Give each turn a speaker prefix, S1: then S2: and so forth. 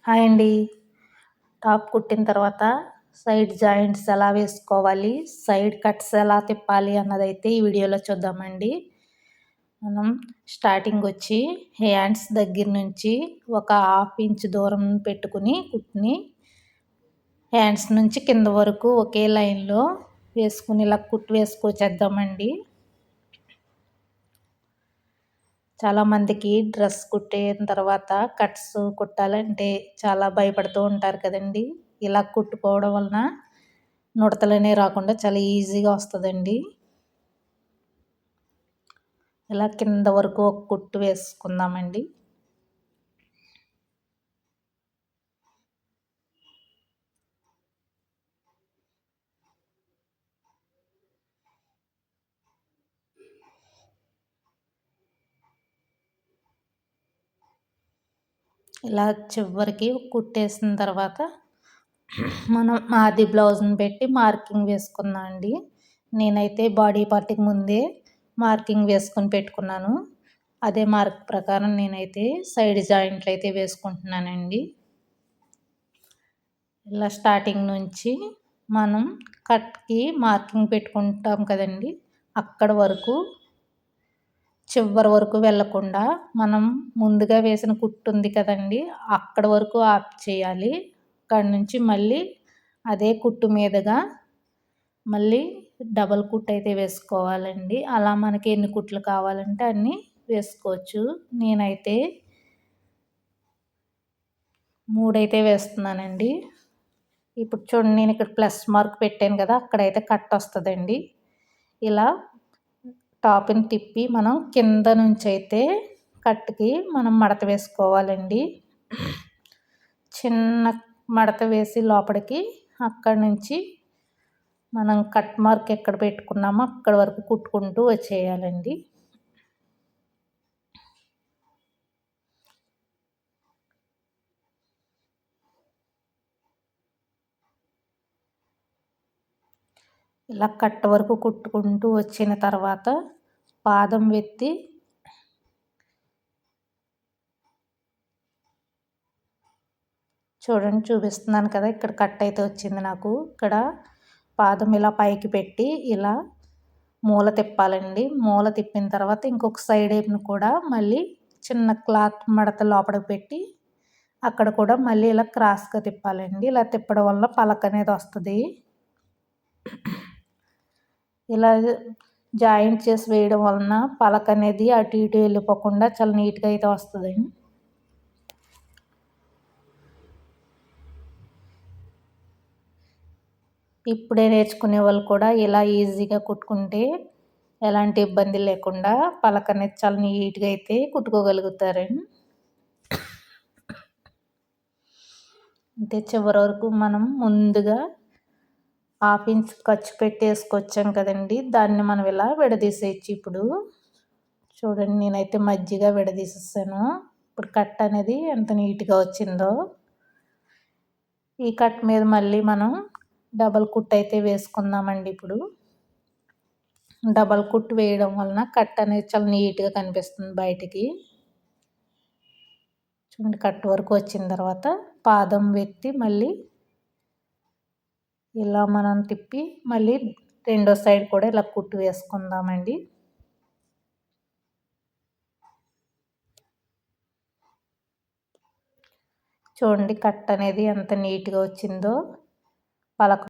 S1: Hi అండి. Top కుట్టిన తర్వాత సైడ్ జాయింట్స్ ఎలా వేసుకోవాలి, సైడ్ కట్స్ ఎలా తిప్పాలి అన్నదైతే ఈ వీడియోలో చూద్దామండి. మనం స్టార్టింగ్ వచ్చి హ్యాండ్స్ దగ్గర నుంచి ఒక 1/2 ఇంచ్ దూరం పెట్టుకుని కుట్టుని హ్యాండ్స్ నుంచి కింద వరకు ఒకే లైన్లో వేసుకుని ఇలా కుట్టు వేసుకొచ్చేద్దామండి. చాలామందికి డ్రెస్ కుట్టిన తర్వాత కట్స్ కుట్టాలంటే చాలా భయపడుతూ ఉంటారు కదండి. ఇలా కుట్టుకోవడం వలన ముడతలనే రాకుండా చాలా ఈజీగా వస్తుందండి. ఇలా కింద వరకు ఒక కుట్టు వేసుకుందామండి. ఇలా చివరికి కుట్టేసిన తర్వాత మనం ఆది బ్లౌజ్ని పెట్టి మార్కింగ్ వేసుకుందాం అండి. నేనైతే బాడీ పార్ట్కి ముందే మార్కింగ్ వేసుకొని పెట్టుకున్నాను. అదే మార్క్ ప్రకారం నేనైతే సైడ్ జాయింట్లు అయితే వేసుకుంటున్నానండి. ఇలా స్టార్టింగ్ నుంచి మనం కట్కి మార్కింగ్ పెట్టుకుంటాం కదండి, అక్కడ వరకు చివరి వరకు వెళ్ళకుండా మనం ముందుగా వేసిన కుట్టు ఉంది కదండి, అక్కడ వరకు ఆఫ్ చేయాలి. అక్కడ నుంచి మళ్ళీ అదే కుట్టు మీదుగా మళ్ళీ డబల్ కుట్టు అయితే వేసుకోవాలండి. అలా మనకి ఎన్ని కుట్లు కావాలంటే అన్నీ వేసుకోవచ్చు. నేనైతే 3 అయితే వేస్తున్నానండి. ఇప్పుడు చూడండి, నేను ఇక్కడ ప్లస్ మార్క్ పెట్టాను కదా, అక్కడైతే కట్ వస్తుందండి. ఇలా టాప్ని తిప్పి మనం కింద నుంచి అయితే కట్కి మనం మడత వేసుకోవాలండి. చిన్న మడత వేసి లోపలికి అక్కడి నుంచి మనం కట్ మార్క్ ఎక్కడ పెట్టుకున్నామో అక్కడ వరకు కుట్టుకుంటూ వచ్చేయాలండి. ఇలా కట్ వరకు కుట్టుకుంటూ వచ్చిన తర్వాత పాదం వెత్తి చూడండి, చూపిస్తున్నాను కదా, ఇక్కడ కట్ అయితే వచ్చింది నాకు. ఇక్కడ పాదం ఇలా పైకి పెట్టి ఇలా మూల తిప్పాలండి. మూల తిప్పిన తర్వాత ఇంకొక సైడ్ ఏపును కూడా మళ్ళీ చిన్న క్లాత్ మడత లోపలికి పెట్టి అక్కడ కూడా మళ్ళీ ఇలా క్రాస్గా తిప్పాలండి. ఇలా తిప్పడం వల్ల పలక అనేది వస్తుంది. ఇలా జాయింట్ చేసి వేయడం వలన పలక అనేది అటు ఇటు వెళ్ళిపోకుండా చాలా నీట్గా అయితే వస్తుందండి. ఇప్పుడే నేర్చుకునే వాళ్ళు కూడా ఇలా ఈజీగా కుట్టుకుంటే ఎలాంటి ఇబ్బంది లేకుండా పలక అనేది చాలా నీట్గా అయితే కుట్టుకోగలుగుతారండి. అంటే చివరి వరకు మనం ముందుగా 1/2 ఇంచ్ ఖర్చు పెట్టేసుకొచ్చాం కదండి, దాన్ని మనం ఇలా విడదీసేయచ్చు. ఇప్పుడు చూడండి, నేనైతే మధ్యగా విడదీసేసాను. ఇప్పుడు కట్ అనేది ఎంత నీట్గా వచ్చిందో. ఈ కట్ మీద మళ్ళీ మనం డబల్ కుట్ అయితే వేసుకుందామండి. ఇప్పుడు డబల్ కుట్ వేయడం వలన కట్ అనేది చాలా నీట్గా కనిపిస్తుంది బయటికి. చూడండి, కట్ వరకు వచ్చిన తర్వాత పాదం వెత్తి మళ్ళీ ఇలా మనం తిప్పి మళ్ళీ రెండో సైడ్ కూడా ఇలా కుట్టు వేసుకుందామండి. చూడండి, కట్ అనేది ఎంత నీట్గా వచ్చిందో. పలక